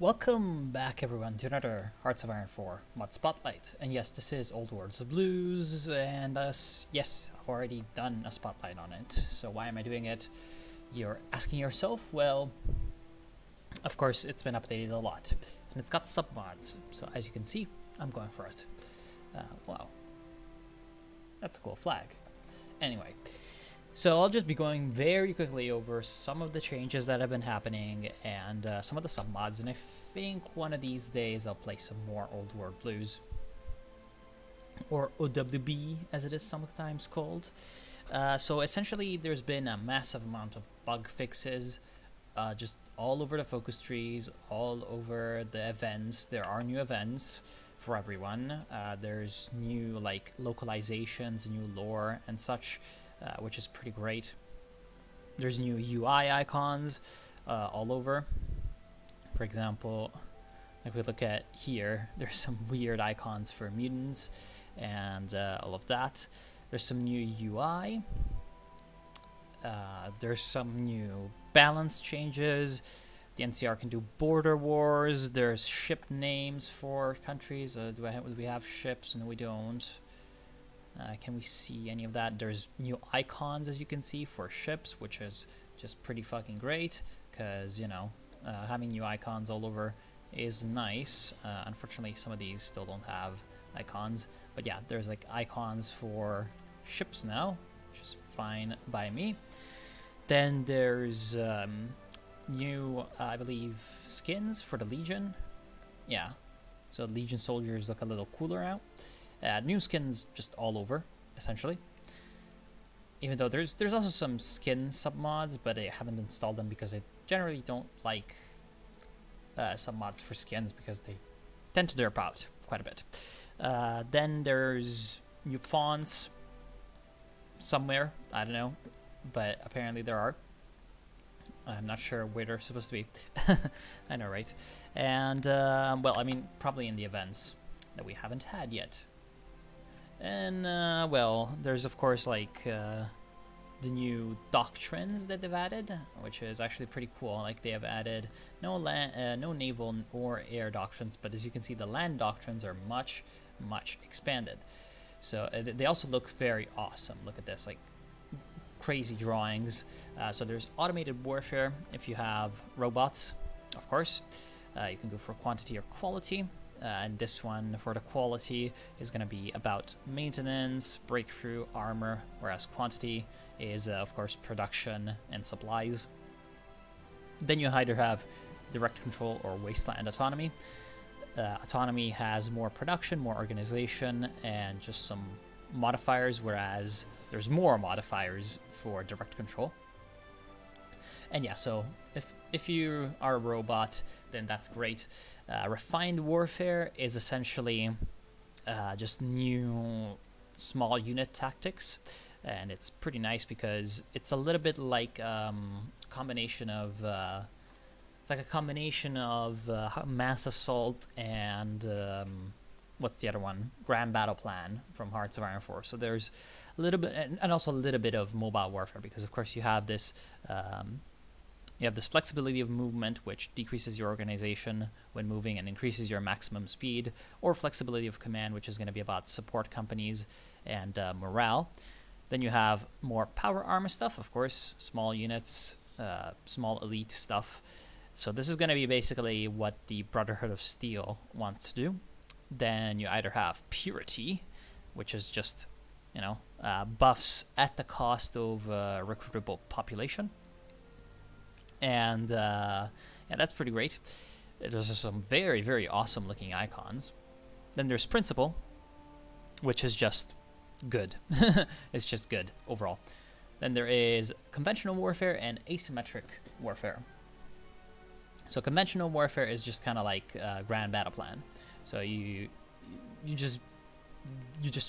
Welcome back everyone to another Hearts of Iron 4 mod spotlight. And yes, this is Old Worlds of Blues, and yes, I've already done a spotlight on it. So why am I doing it? You're asking yourself. Well, of course it's been updated a lot, and it's got submods. So as you can see, I'm going for it. Wow, that's a cool flag. Anyway, so I'll just be going very quickly over some of the changes that have been happening and some of the submods, and I think one of these days I'll play some more Old World Blues, or OWB as it is sometimes called. So essentially there's been a massive amount of bug fixes just all over the focus trees, all over the events. There are new events for everyone. There's new like localizations, new lore and such. Which is pretty great. There's new UI icons all over. For example, if we look at here, there's some weird icons for mutants and all of that. There's some new UI. There's some new balance changes. The NCR can do border wars. There's ship names for countries. Do we have ships? No, we don't. Can we see any of that? There's new icons, as you can see, for ships, which is just pretty fucking great, because, you know, having new icons all over is nice. Unfortunately, some of these still don't have icons, but yeah, there's like icons for ships now, which is fine by me. Then there's new, I believe, skins for the Legion. Yeah, so Legion soldiers look a little cooler now. New skins just all over, essentially. Even though there's also some skin submods, but I haven't installed them because I generally don't like submods for skins because they tend to derp out quite a bit. Then there's new fonts somewhere, I don't know, but apparently there are. I'm not sure where they're supposed to be. I know, right? And, well, I mean, probably in the events that we haven't had yet. And, well, there's of course like the new doctrines that they've added, which is actually pretty cool. Like they have added no naval or air doctrines, but as you can see, the land doctrines are much expanded. So they also look very awesome. Look at this, like crazy drawings. So there's automated warfare if you have robots, of course. You can go for quantity or quality. And this one for the quality is going to be about maintenance, breakthrough, armor, whereas quantity is of course production and supplies. Then you either have direct control or wasteland autonomy. Autonomy has more production, more organization, and just some modifiers, whereas there's more modifiers for direct control. And yeah, so if you are a robot, then that's great. Refined warfare is essentially just new small unit tactics, and it's pretty nice because it's a little bit like combination of it's like a combination of mass assault and what's the other one? Grand Battle Plan from Hearts of Iron 4. So there's a little bit, and also a little bit of mobile warfare, because of course you have this. You have this flexibility of movement, which decreases your organization when moving and increases your maximum speed, or flexibility of command, which is going to be about support companies and morale. Then you have more power armor stuff, of course, small units, small elite stuff. So this is going to be basically what the Brotherhood of Steel wants to do. Then you either have purity, which is just, you know, buffs at the cost of recruitable population. And yeah, that's pretty great. There's some very awesome looking icons. Then there's principle, which is just good. It's just good overall. Then there is conventional warfare and asymmetric warfare. So conventional warfare is just kind of like Grand Battle Plan. So you just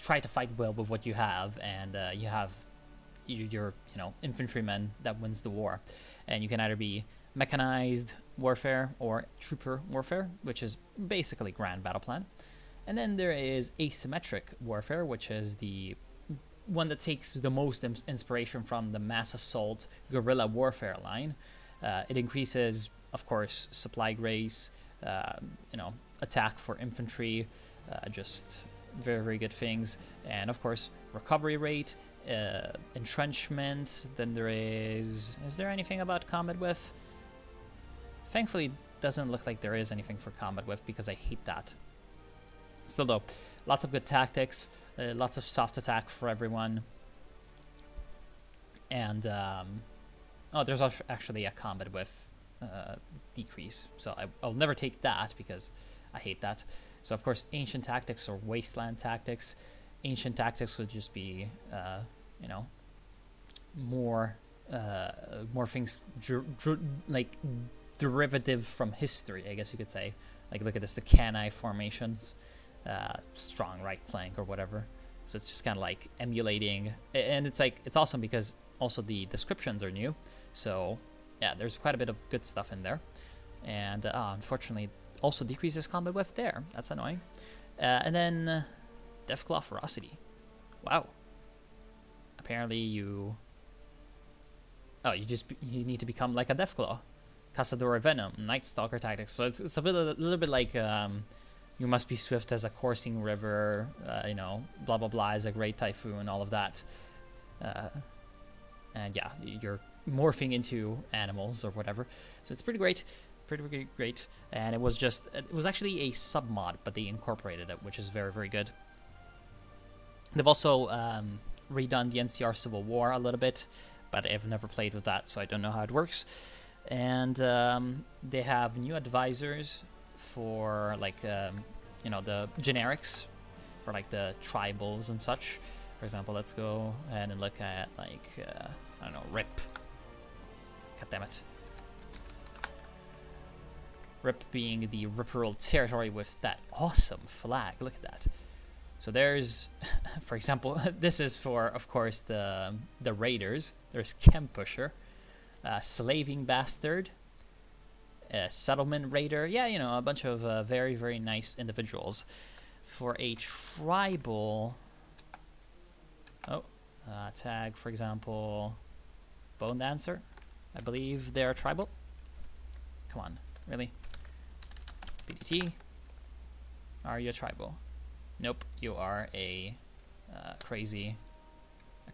try to fight well with what you have, and you have your infantrymen that wins the war. And you can either be mechanized warfare or trooper warfare, which is basically Grand Battle Plan. And then there is asymmetric warfare, which is the one that takes the most inspiration from the mass assault guerrilla warfare line. It increases, of course, supply grace, you know, attack for infantry, just very, very good things. And of course, recovery rate, entrenchment. Then there is there anything about combat whiff? Thankfully, doesn't look like there is anything for combat whiff because I hate that. Still though, lots of good tactics, lots of soft attack for everyone. And, oh, there's actually a combat whiff decrease. So I'll never take that because I hate that. So of course, ancient tactics or wasteland tactics. Ancient tactics would just be, you know, more things like derivative from history, I guess you could say. Like look at this, the Cannae formations, strong right flank or whatever. So it's just kind of like emulating, and it's like it's awesome because also the descriptions are new. So yeah, there's quite a bit of good stuff in there. And unfortunately, also decreases combat whiff there. That's annoying. And then Deathclaw Ferocity. Wow. Apparently you need to become like a Deathclaw. Cazador Venom, Night Stalker tactics. So it's a little bit like you must be swift as a coursing river. You know, blah blah blah as a great typhoon. All of that. And yeah, you're morphing into animals or whatever. So it's pretty great. Pretty great. And it was actually a submod, but they incorporated it, which is very, very good. They've also redone the NCR Civil War a little bit, but I've never played with that, so I don't know how it works. And they have new advisors for like you know, the generics for like the tribals and such. For example, let's go ahead and look at like I don't know, RIP. God damn it. RIP being the Ripperl territory with that awesome flag. Look at that. So there's, for example, this is for, of course, the raiders. There's Chem Pusher, Slaving Bastard, Settlement Raider. Yeah, you know, a bunch of very, very nice individuals. For a tribal, tag, for example, Bone Dancer. I believe they're tribal. Come on, really? BDT. Are you a tribal? Nope, you are a crazy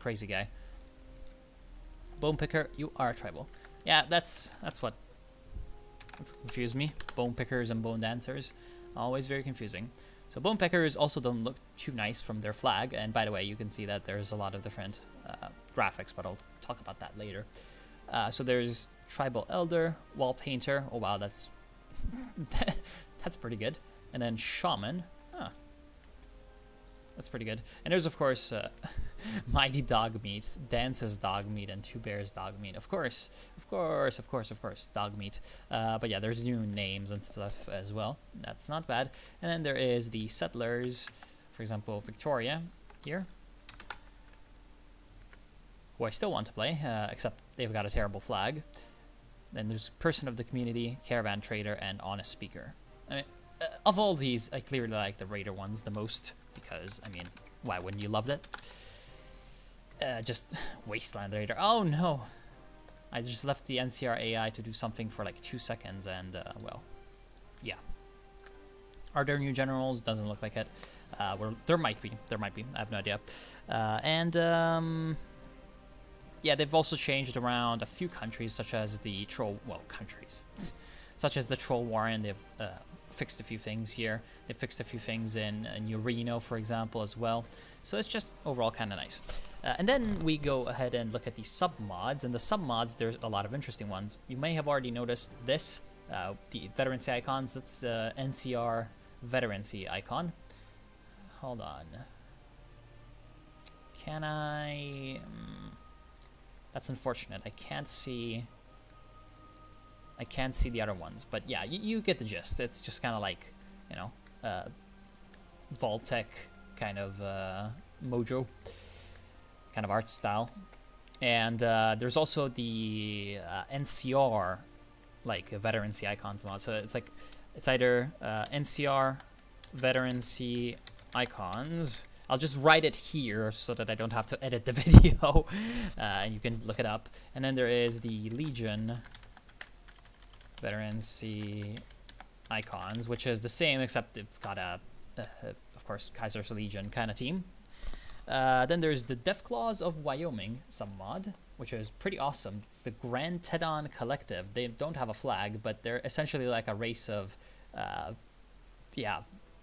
guy. Bone Picker, you are a tribal. Yeah, that's confused me. Bone Pickers and Bone Dancers, always very confusing. So Bone Pickers also don't look too nice from their flag, and by the way, you can see that there's a lot of different graphics, but I'll talk about that later. So there's Tribal Elder, Wall Painter. Oh wow, that's that's pretty good. And then Shaman. Huh. That's pretty good. And there's, of course, Mighty Dog Meat, Dance's Dog Meat, and Two Bears Dog Meat. Of course, Dog Meat. But yeah, there's new names and stuff as well. That's not bad. And then there is the Settlers, for example, Victoria here, who I still want to play, except they've got a terrible flag. Then there's Person of the Community, Caravan Trader, and Honest Speaker. I mean, of all these, I clearly like the Raider ones the most, because, I mean, why wouldn't you love it? Just Wasteland Raider. Oh no! I just left the NCR AI to do something for like 2 seconds, and, well, yeah. Are there new generals? Doesn't look like it. There might be. I have no idea. Yeah, they've also changed around a few countries, such as the Troll... Well, countries. Such as the Troll Warren. They've fixed a few things here. They fixed a few things in New Reno, for example, as well. So it's just overall kind of nice. And then we go ahead and look at the submods. And the submods, there's a lot of interesting ones. You may have already noticed this, the veterancy icons. That's the NCR veterancy icon. Hold on. Can I... That's unfortunate. I can't see the other ones, but yeah, you get the gist. It's just kind of like, you know, Vault-Tec kind of mojo, kind of art style. And there's also the NCR, like veterancy icons mod. So it's like, it's either NCR veterancy icons. I'll just write it here so that I don't have to edit the video, and you can look it up. And then there is the Legion veterancy icons, which is the same except it's got of course, Kaiser's Legion kind of team. Then there's the Deathclaws of Wyoming submod, which is pretty awesome. It's the Grand Teton Collective. They don't have a flag, but they're essentially like a race of,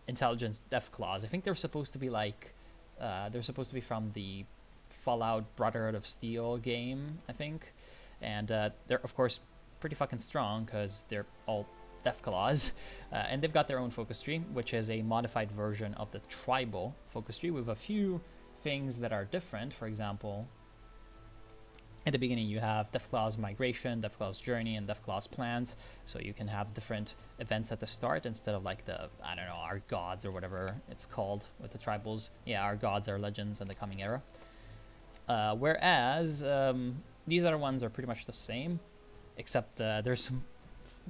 intelligence Deathclaws. I think they're supposed to be like, they're supposed to be from the Fallout Brotherhood of Steel game, I think. And they're, of course, pretty fucking strong because they're all Deathclaws. And they've got their own focus tree, which is a modified version of the tribal focus tree with a few things that are different. For example, at the beginning you have Deathclaw's Migration, Deathclaw's Journey, and Deathclaw's Plans, so you can have different events at the start instead of like the, I don't know, our gods or whatever it's called with the tribals. Yeah, our gods, our legends, and the coming era. Whereas these other ones are pretty much the same, except there's some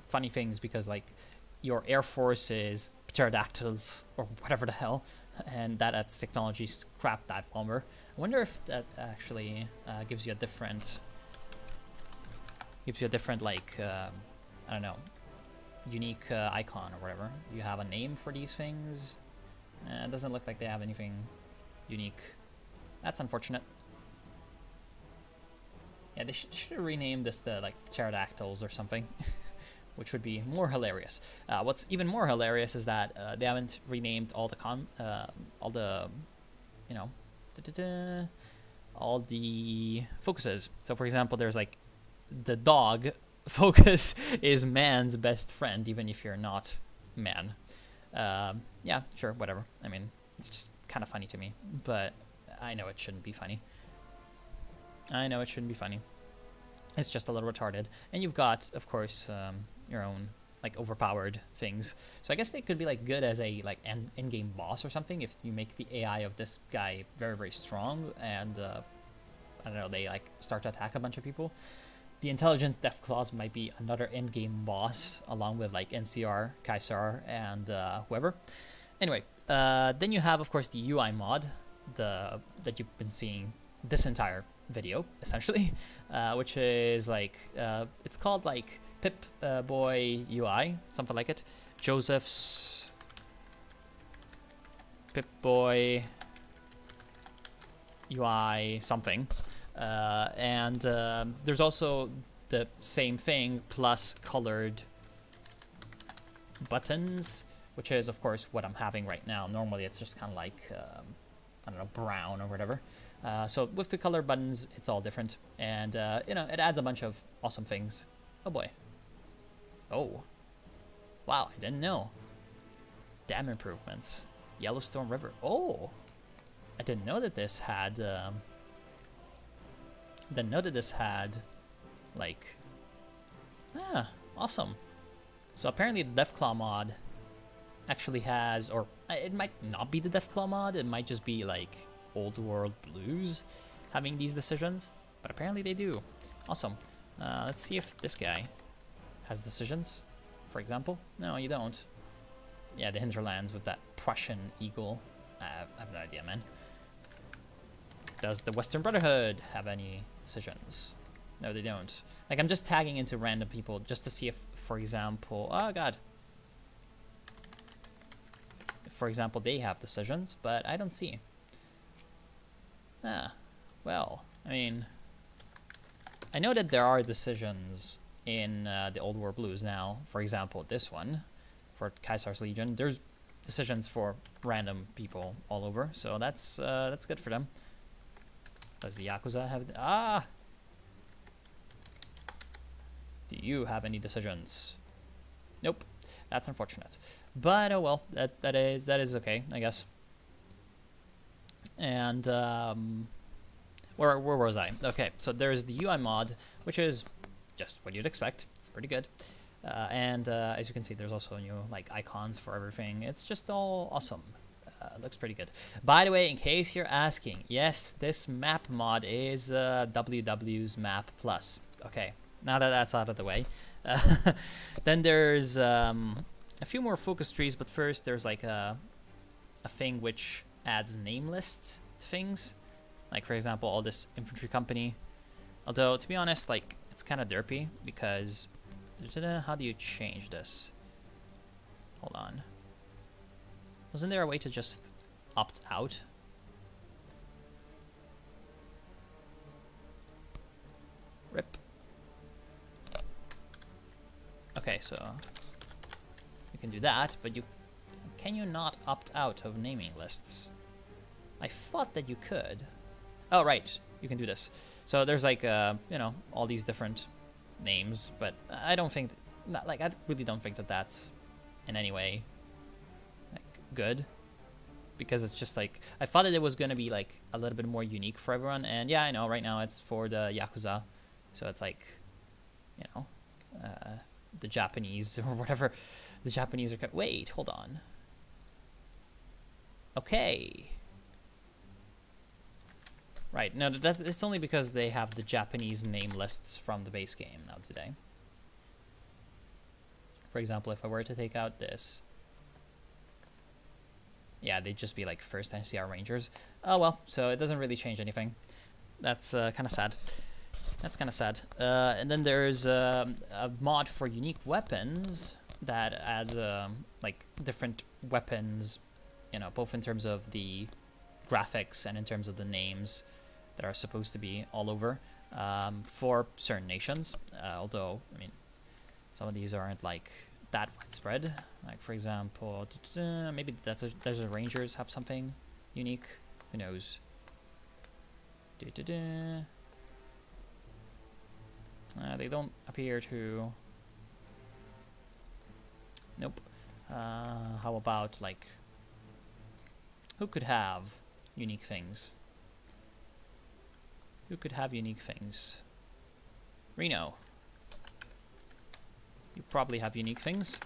funny things because like your air force is pterodactyls or whatever the hell, and that's technology scrap dive bomber. I wonder if that actually gives you a different like I don't know, unique icon or whatever. You have a name for these things. It doesn't look like they have anything unique. That's unfortunate. Yeah, they should have renamed this the like pterodactyls or something. Which would be more hilarious. What's even more hilarious is that they haven't renamed all the all the focuses. So for example, there's like the dog focus is man's best friend, even if you're not man. Yeah, sure, whatever. I mean, it's just kind of funny to me, but I know it shouldn't be funny. I know it shouldn't be funny. It's just a little retarded. And you've got, of course, your own like overpowered things. So I guess they could be like good as a like in-game boss or something if you make the AI of this guy very, very strong and I don't know, they like start to attack a bunch of people. The Intelligence Deathclaws might be another in-game boss along with like NCR, Kaiser, and whoever. Anyway, then you have, of course, the UI mod that you've been seeing this entire video, essentially, which is like, it's called like Pip Boy UI, something like it. Joseph's Pip Boy UI something. And there's also the same thing plus colored buttons, which is, of course, what I'm having right now. Normally, it's just kind of like, I don't know, brown or whatever. So with the color buttons, it's all different. And, you know, it adds a bunch of awesome things. Oh, boy. Oh. Wow, I didn't know. Dam improvements. Yellowstone River. Oh. I didn't know that this had, like, awesome. So apparently the Deathclaw mod actually has, or it might not be the Deathclaw mod, it might just be like Old World Blues having these decisions, but apparently they do. Awesome. Let's see if this guy has decisions, for example. No, you don't. Yeah, the hinterlands with that Prussian eagle. I have no idea, man. Does the Western Brotherhood have any decisions? No, they don't. Like, I'm just tagging into random people just to see if, for example, oh god. If, for example, they have decisions, but I don't see. Well, I mean, I know that there are decisions in the Old War Blues now. For example, this one, for Kaiser's Legion, there's decisions for random people all over, so that's good for them. Does the Yakuza have... Do you have any decisions? Nope. That's unfortunate. But oh well, that is okay, I guess. And where was I? Okay, so there's the UI mod, which is just what you'd expect. It's pretty good. And as you can see, there's also new like icons for everything. It's just all awesome. Looks pretty good. By the way, in case you're asking, yes, this map mod is WW's Map Plus. Okay, now that that's out of the way. Then there's a few more focus trees, but first there's like a thing which adds name lists to things. Like, for example, all this infantry company. Although, to be honest, like, it's kind of derpy because... How do you change this? Wasn't there a way to just opt out? Rip. Okay, so you can do that, but can you not opt out of naming lists? I thought that you could. Oh, right, you can do this. So there's like, you know, all these different names, but I don't think, I really don't think that that's in any way like good, because it's just like, I thought that it was gonna be like a little bit more unique for everyone, and yeah, I know right now it's for the Yakuza, so it's like, you know, the Japanese or whatever, the Japanese are. Wait, hold on. Okay. Right, no, it's only because they have the Japanese name lists from the base game now today. For example, if I were to take out this, yeah, they'd just be like first NCR Rangers. Oh well, so it doesn't really change anything. That's kind of sad. That's kind of sad. And then there's a mod for unique weapons that adds like different weapons, you know, both in terms of the graphics and in terms of the names that are supposed to be all over for certain nations. Although, I mean, some of these aren't like that widespread. Like for example, maybe there's a Rangers have something unique. Who knows? They don't appear to. Nope. How about like, who could have unique things? Who could have unique things? Reno. You probably have unique things.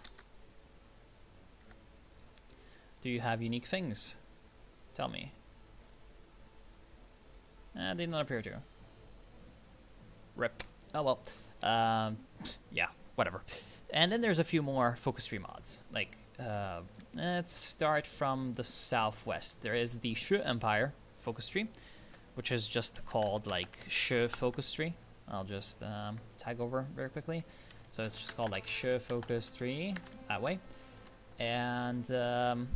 Do you have unique things? Tell me. They do not appear to. Rip. Oh well. Yeah, whatever. And then there's a few more focus tree mods. Like, let's start from the southwest. There is the Shu Empire focus tree, which is just called like Shu focus tree. I'll just tag over very quickly. So it's just called like Shu focus tree that way. And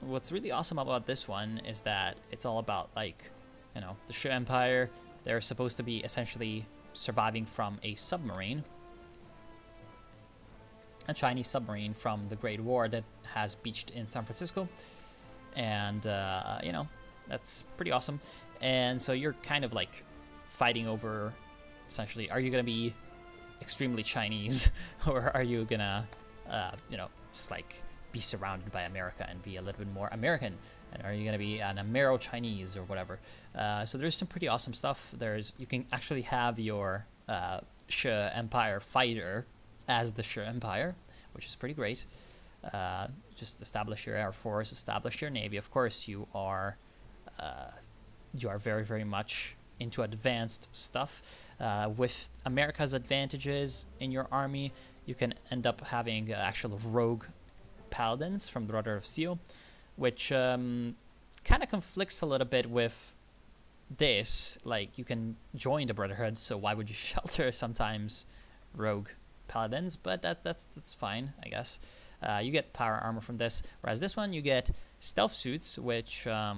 what's really awesome about this one is that it's all about like, you know, the Shu Empire. They're supposed to be essentially surviving from a submarine, a Chinese submarine from the Great War that has beached in San Francisco, and you know, that's pretty awesome. And so you're kind of like fighting over, essentially, are you gonna be extremely Chinese or are you gonna you know, just like be surrounded by America and be a little bit more American? And are you going to be an Amero-Chinese or whatever? So there's some pretty awesome stuff. You can actually have your Shu Empire fighter as the Shu Empire, which is pretty great. Just establish your Air Force, establish your Navy. Of course, you are very, very much into advanced stuff. With America's advantages in your army, you can end up having actual rogue paladins from the Brother of Steel, which kind of conflicts a little bit with this. Like, you can join the Brotherhood, so why would you shelter sometimes rogue paladins? But that's fine, I guess. You get power armor from this, whereas this one you get stealth suits, which I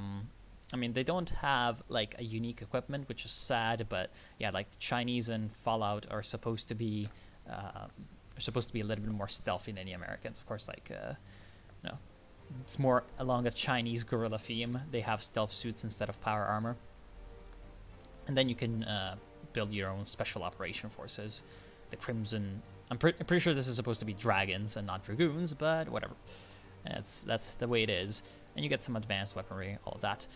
mean, they don't have like a unique equipment, which is sad. But yeah, like the Chinese in Fallout are supposed to be a little bit more stealthy than the Americans. Of course, like you know, it's more along a Chinese guerrilla theme. They have stealth suits instead of power armor. And then you can build your own special operation forces. The Crimson... I'm pretty sure this is supposed to be dragons and not dragoons, but whatever. That's the way it is. And you get some advanced weaponry, all of that.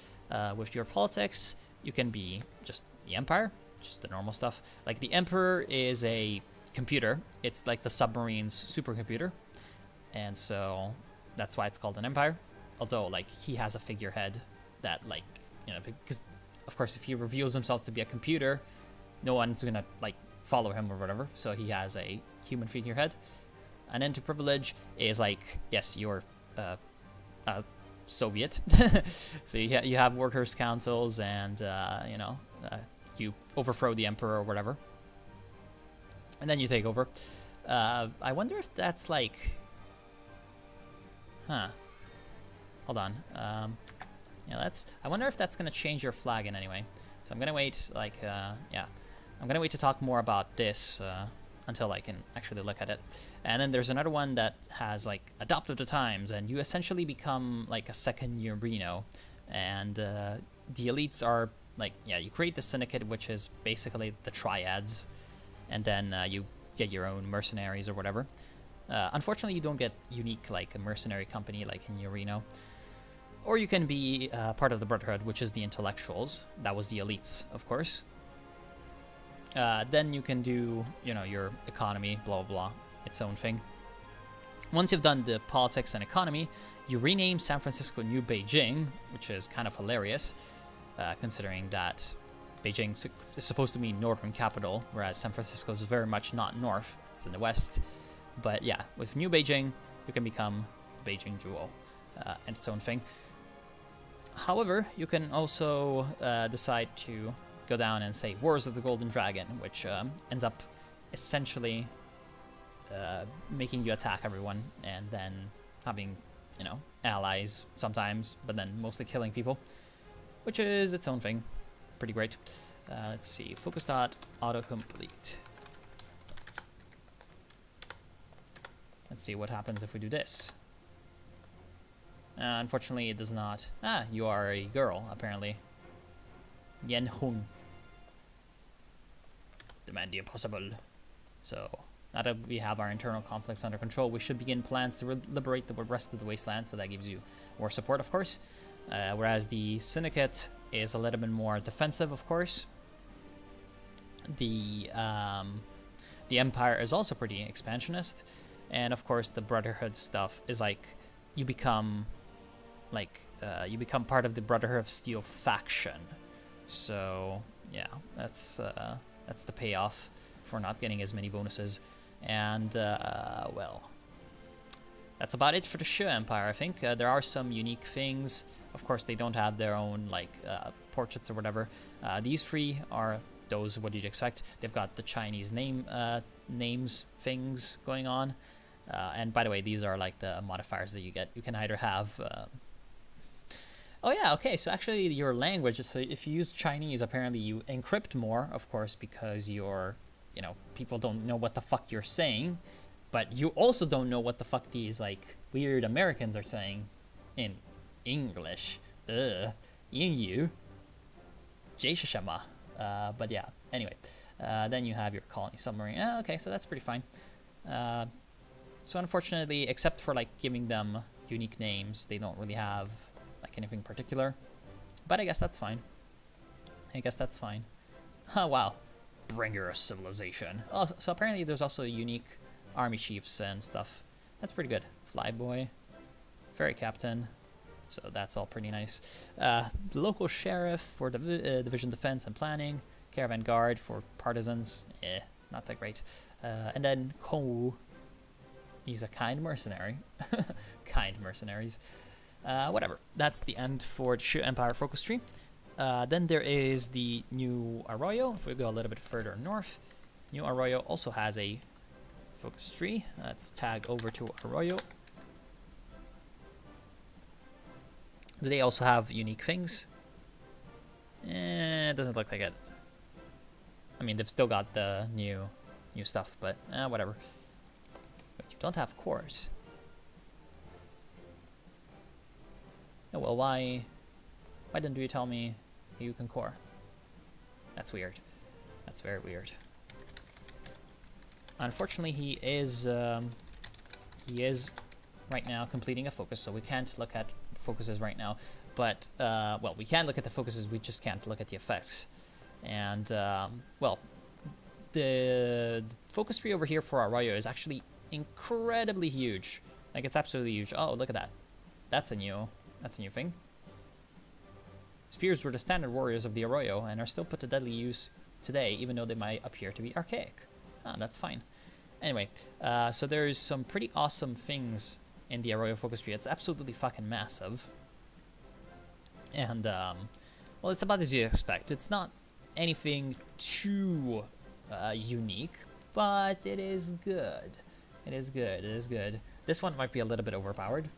With your politics, you can be just the Empire, just the normal stuff. Like, the Emperor is a computer. It's like the submarine's supercomputer. And so that's why it's called an Empire. Although, like, he has a figurehead that, like, you know, because, of course, if he reveals himself to be a computer, no one's gonna, like, follow him or whatever. So he has a human figurehead. And then to privilege is, like, yes, you're Soviet. So you have workers' councils and, you know, you overthrow the emperor or whatever. And then you take over. I wonder if that's, like... Huh. Hold on. Yeah, that's. I wonder if that's gonna change your flag in any way. So I'm gonna wait. Like, yeah, I'm gonna wait to talk more about this until I can actually look at it. And then there's another one that has like Adopt of the Times, and you essentially become like a second Reno. And the elites are like, yeah, you create the syndicate, which is basically the triads, and then you get your own mercenaries or whatever. Unfortunately, you don't get unique like a mercenary company like in Reno. Or you can be part of the Brotherhood, which is the intellectuals. That was the elites, of course. Then you can do, you know, your economy, blah, blah, blah, its own thing. Once you've done the politics and economy, you rename San Francisco New Beijing, which is kind of hilarious, considering that Beijing is supposed to be northern capital, whereas San Francisco is very much not north, it's in the west. But yeah, with New Beijing, you can become Beijing Jewel, and its own thing. However, you can also decide to go down and say Wars of the Golden Dragon, which ends up essentially making you attack everyone and then having, you know, allies sometimes, but then mostly killing people, which is its own thing. Pretty great. Let's see, focus dot autocomplete. Let's see what happens if we do this. Unfortunately, it does not. Ah, you are a girl, apparently. Yen Hun. Demand the impossible. So, now that we have our internal conflicts under control, we should begin plans to liberate the rest of the wasteland, so that gives you more support, of course. Whereas the Syndicate is a little bit more defensive, of course. The Empire is also pretty expansionist. And, of course, the Brotherhood stuff is like, you become part of the Brotherhood of Steel faction. So yeah, that's the payoff for not getting as many bonuses. And well, that's about it for the Shu Empire, I think. There are some unique things. Of course, they don't have their own like portraits or whatever. These three are those what you'd expect. They've got the Chinese names things going on. And by the way, these are like the modifiers that you get. You can either have... Oh yeah, okay, so actually your language, so if you use Chinese, apparently you encrypt more, of course, because you're, you know, people don't know what the fuck you're saying, but you also don't know what the fuck these, like, weird Americans are saying in English. Yingyu. Jaishashama. But yeah, anyway. Then you have your colony submarine. Okay, so that's pretty fine. So unfortunately, except for like giving them unique names, they don't really have like anything particular. But I guess that's fine. Oh wow, bringer of civilization. Oh, so apparently there's also unique army chiefs and stuff. That's pretty good. Flyboy, ferry captain. So that's all pretty nice. The local sheriff for division defense and planning. Caravan guard for partisans. Not that great. And then Kongwu. He's a kind mercenary. Kind mercenaries. Whatever. That's the end for the Shu Empire focus tree. Then there is the New Arroyo. If we go a little bit further north, New Arroyo also has a focus tree. Let's tag over to Arroyo. Do they also have unique things? It doesn't look like it. I mean, they've still got the new stuff, but whatever. But you don't have cores. Oh well, why didn't you tell me you can core? That's weird. That's very weird. Unfortunately, he is right now completing a focus, so we can't look at focuses right now. But well, we can look at the focuses. We just can't look at the effects. And well, the focus tree over here for Arroyo is actually incredibly huge. Like, it's absolutely huge. Oh, look at that. That's a new thing. Spears were the standard warriors of the Arroyo and are still put to deadly use today, even though they might appear to be archaic. Ah, that's fine. Anyway, so there's some pretty awesome things in the Arroyo focus tree. It's absolutely fucking massive. And, well, it's about as you expect. It's not anything too unique, but it is good. It is good. It is good. This one might be a little bit overpowered.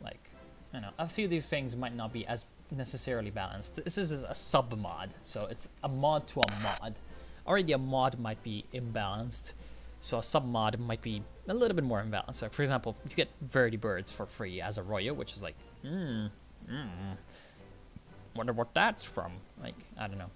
Like, I know, a few of these things might not be as necessarily balanced. This is a sub-mod, so it's a mod to a mod. Already a mod might be imbalanced, so a sub-mod might be a little bit more imbalanced. So for example, you get Verdi Birds for free as a Royo, which is like, wonder what that's from. Like, I don't know.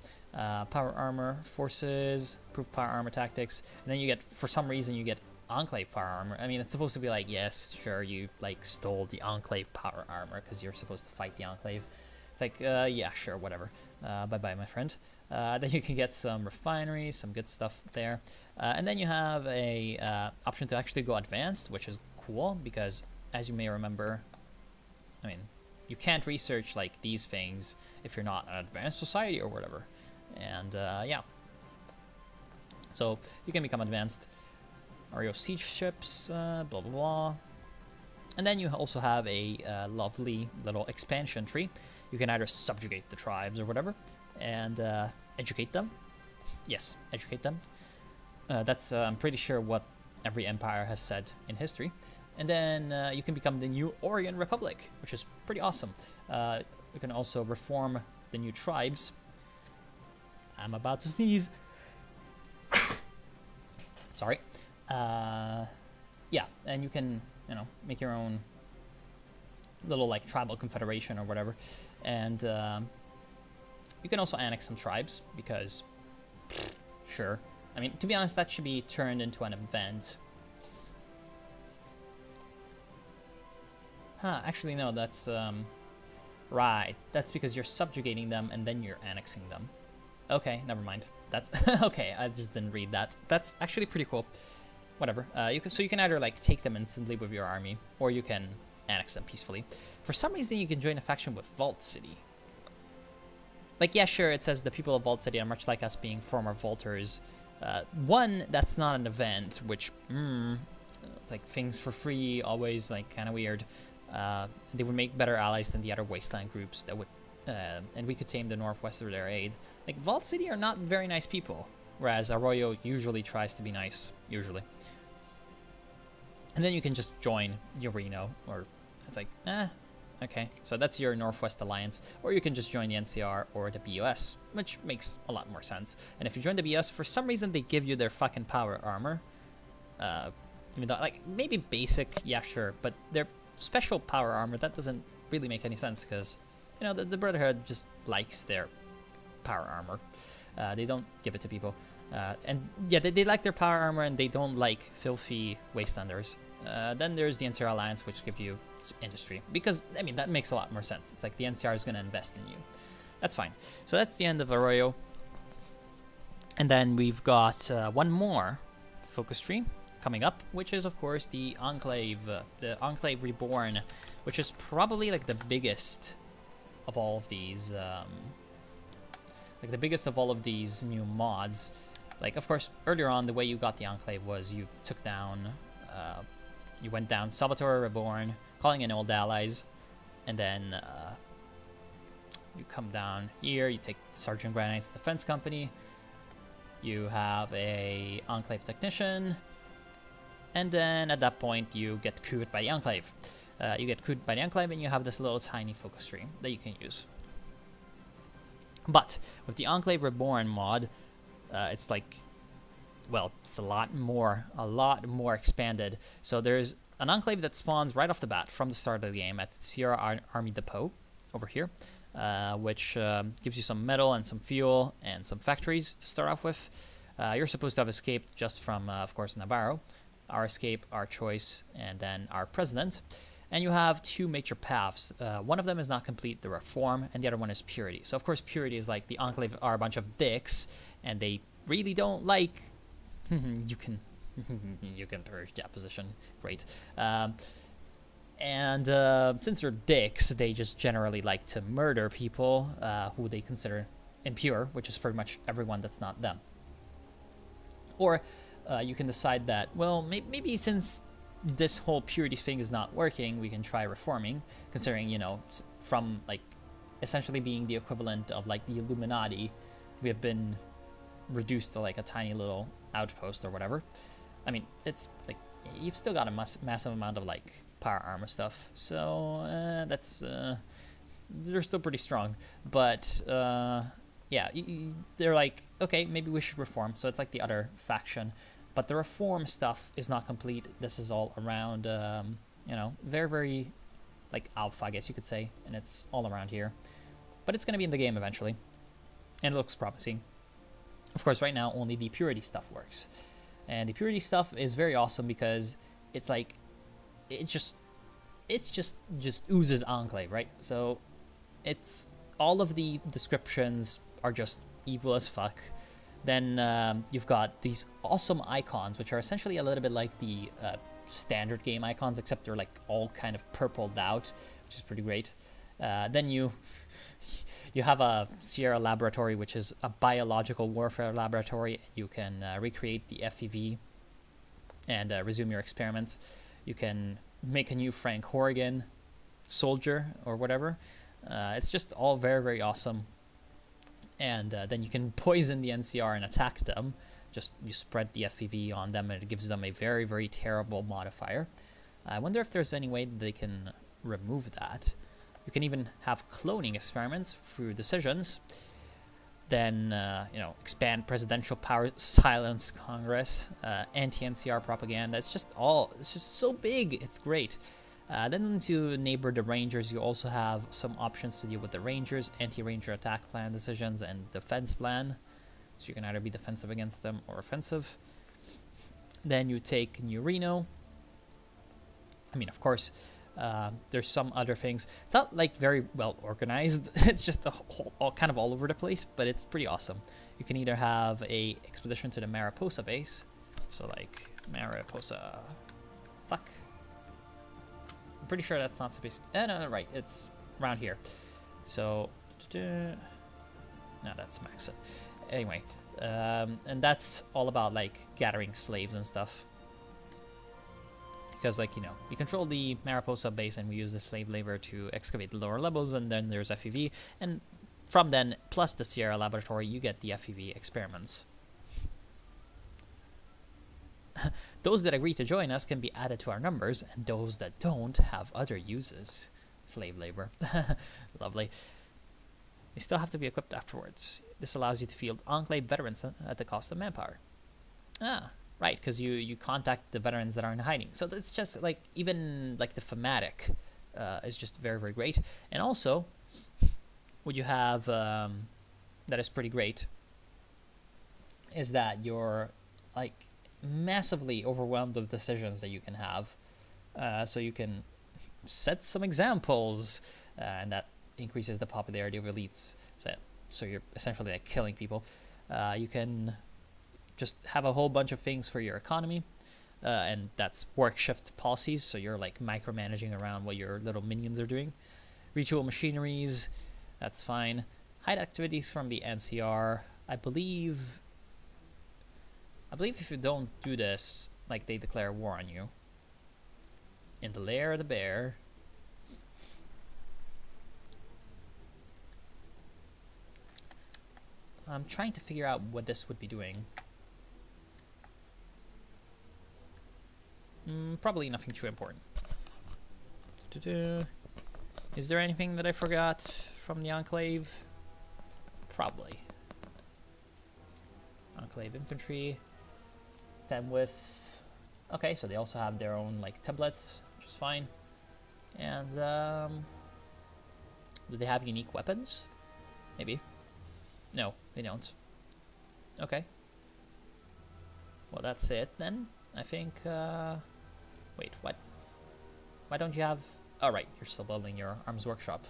Power armor, forces, proof power armor tactics, and then you get, for some reason, you get Enclave power armor. I mean, it's supposed to be like, yes, sure, you like stole the Enclave power armor because you're supposed to fight the Enclave. It's like, yeah, sure, whatever. Bye-bye, my friend. Then you can get some refineries, some good stuff there. And then you have a option to actually go advanced, which is cool because, as you may remember, I mean, you can't research like these things if you're not an advanced society or whatever. And yeah. So you can become advanced. Ario siege ships, blah, blah, blah. And then you also have a lovely little expansion tree. You can either subjugate the tribes or whatever and educate them. Yes, educate them. That's, I'm pretty sure, what every empire has said in history. And then you can become the new Orient Republic, which is pretty awesome. You can also reform the new tribes. I'm about to sneeze. Sorry. Yeah, and you can, you know, make your own little like tribal confederation or whatever. And you can also annex some tribes because, sure. I mean, to be honest, that should be turned into an event. Huh, actually no, that's, right. That's because you're subjugating them and then you're annexing them. Okay, never mind. That's, okay, I just didn't read that. That's actually pretty cool. Whatever. So you can either like take them instantly with your army, or you can annex them peacefully. For some reason, you can join a faction with Vault City. Like, yeah, sure, it says the people of Vault City are much like us being former Vaulters. One, that's not an event, which, it's like things for free, always like kind of weird. They would make better allies than the other wasteland groups that would, and we could tame the Northwest with their aid. Like, Vault City are not very nice people, whereas Arroyo usually tries to be nice, usually. And then you can just join Ureno, or it's like, okay. So that's your Northwest Alliance, or you can just join the NCR or the BUS, which makes a lot more sense. And if you join the BUS, for some reason they give you their fucking power armor. Even though, like, maybe basic, yeah, sure, but their special power armor, that doesn't really make any sense, because, you know, the Brotherhood just likes their power armor. They don't give it to people. And yeah, they like their power armor, and they don't like filthy wastelanders. Then there's the NCR Alliance, which give you industry. Because, I mean, that makes a lot more sense. It's like the NCR is going to invest in you. That's fine. So that's the end of Arroyo. And then we've got one more focus tree coming up, which is, of course, the Enclave Reborn, which is probably like the biggest of all of these, new mods. Like, of course, earlier on, the way you got the Enclave was you took down, you went down Salvatore Reborn, calling in old allies, and then you come down here, you take Sergeant Granite's Defense Company, you have a Enclave Technician, and then at that point, you get couped by the Enclave. You get couped by the Enclave, and you have this little tiny focus tree that you can use. But with the Enclave Reborn mod, it's like, well, it's a lot more expanded. So there's an Enclave that spawns right off the bat from the start of the game at Sierra Army Depot over here, which gives you some metal and some fuel and some factories to start off with. You're supposed to have escaped just from, of course, Navarro. Our escape, our choice, and then our president. And you have two major paths. One of them is not complete, the Reform, and the other one is Purity. So, of course, Purity is like the Enclave are a bunch of dicks, and they really don't like... you can purge that position. Great. Since they're dicks, they just generally like to murder people who they consider impure, which is pretty much everyone that's not them. Or you can decide that, well, maybe since this whole purity thing is not working, we can try reforming, considering, you know, from, like, essentially being the equivalent of, like, the Illuminati, we have been reduced to, like, a tiny little outpost or whatever. I mean, it's, like, you've still got a massive amount of, like, power armor stuff. So that's they're still pretty strong, but yeah, they're like, okay, maybe we should reform. So it's like the other faction, but the reform stuff is not complete. This is all around, you know, very, very like alpha, I guess you could say, and it's all around here. But it's going to be in the game eventually, and it looks promising. Of course, right now only the purity stuff works, and the purity stuff is very awesome because it's like it just oozes enclave, right? So it's all of the descriptions are just evil as fuck. Then you've got these awesome icons, which are essentially a little bit like the standard game icons, except they're like all kind of purpled out, which is pretty great. Then you have a Sierra laboratory, which is a biological warfare laboratory. You can recreate the FEV and resume your experiments. You can make a new Frank Horrigan soldier or whatever. It's just all very, very awesome. And then you can poison the NCR and attack them. Just you spread the FEV on them, and it gives them a very, very terrible modifier. I wonder if there's any way that they can remove that. You can even have cloning experiments through decisions. Then, you know, expand presidential power, silence Congress, anti-NCR propaganda. It's just so big. It's great. Then to neighbor the Rangers, you also have some options to deal with the Rangers, anti-Ranger attack plan decisions, and defense plan. So you can either be defensive against them or offensive. Then you take New Reno. I mean, of course, there's some other things. It's not like very well organized. It's just kind of all over the place, but it's pretty awesome. You can either have a expedition to the Mariposa base. So like Mariposa, fuck. I'm pretty sure that's not supposed to, no, right, it's around here. So, no, that's Maxim. Anyway, and that's all about like gathering slaves and stuff. Because, like, you know, we control the Mariposa base and we use the slave labor to excavate the lower levels, and then there's FEV, and from then, plus the Sierra laboratory, you get the FEV experiments. Those that agree to join us can be added to our numbers, and those that don't have other uses. Slave labor. Lovely. They still have to be equipped afterwards. This allows you to field Enclave veterans at the cost of manpower. Ah. Right, because you contact the veterans that are in hiding. So it's just like, even like the thematic is just very, very great. And also, what you have that is pretty great is that you're like massively overwhelmed with decisions that you can have. So you can set some examples, and that increases the popularity of elites. So you're essentially like killing people. You can just have a whole bunch of things for your economy, and that's work shift policies, so you're like micromanaging around what your little minions are doing. Ritual machineries, that's fine. Hide activities from the NCR. I believe if you don't do this, like, they declare war on you. In the lair of the bear. I'm trying to figure out what this would be doing. Probably nothing too important. Is there anything that I forgot from the Enclave? Probably. Enclave infantry. 10 with... Okay, so they also have their own like templates, which is fine. And do they have unique weapons? Maybe. No, they don't. Okay. Well, that's it then. I think, wait, what? Why don't you have... Oh, right, you're still building your arms workshop.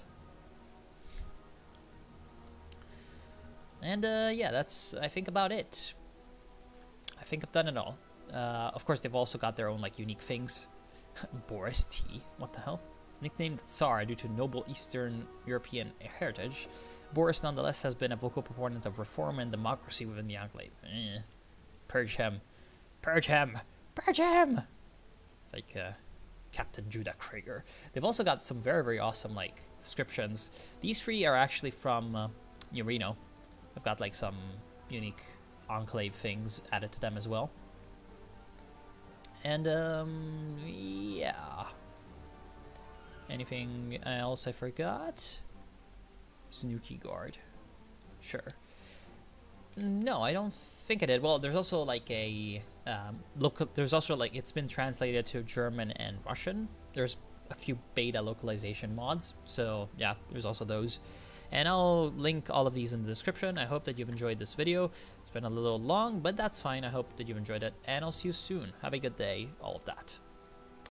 And, yeah, that's, I think, about it. I think I've done it all. Of course, they've also got their own, like, unique things. Boris T. What the hell? Nicknamed Tsar due to noble Eastern European heritage, Boris nonetheless has been a vocal proponent of reform and democracy within the Enclave. Purge him. Purge him! Purge him! It's like Captain Judah Krieger. They've also got some very, very awesome like descriptions. These three are actually from New Reno. I've got like some unique Enclave things added to them as well. And yeah, Anything else I forgot? Snooky Guard. Sure. No, I don't think I did. Well, there's also like a there's also like it's been translated to German and Russian. There's a few beta localization mods, so yeah, there's also those. And I'll link all of these in the description. I hope that you've enjoyed this video. It's been a little long, but that's fine. I hope that you've enjoyed it, and I'll see you soon. Have a good day, all of that.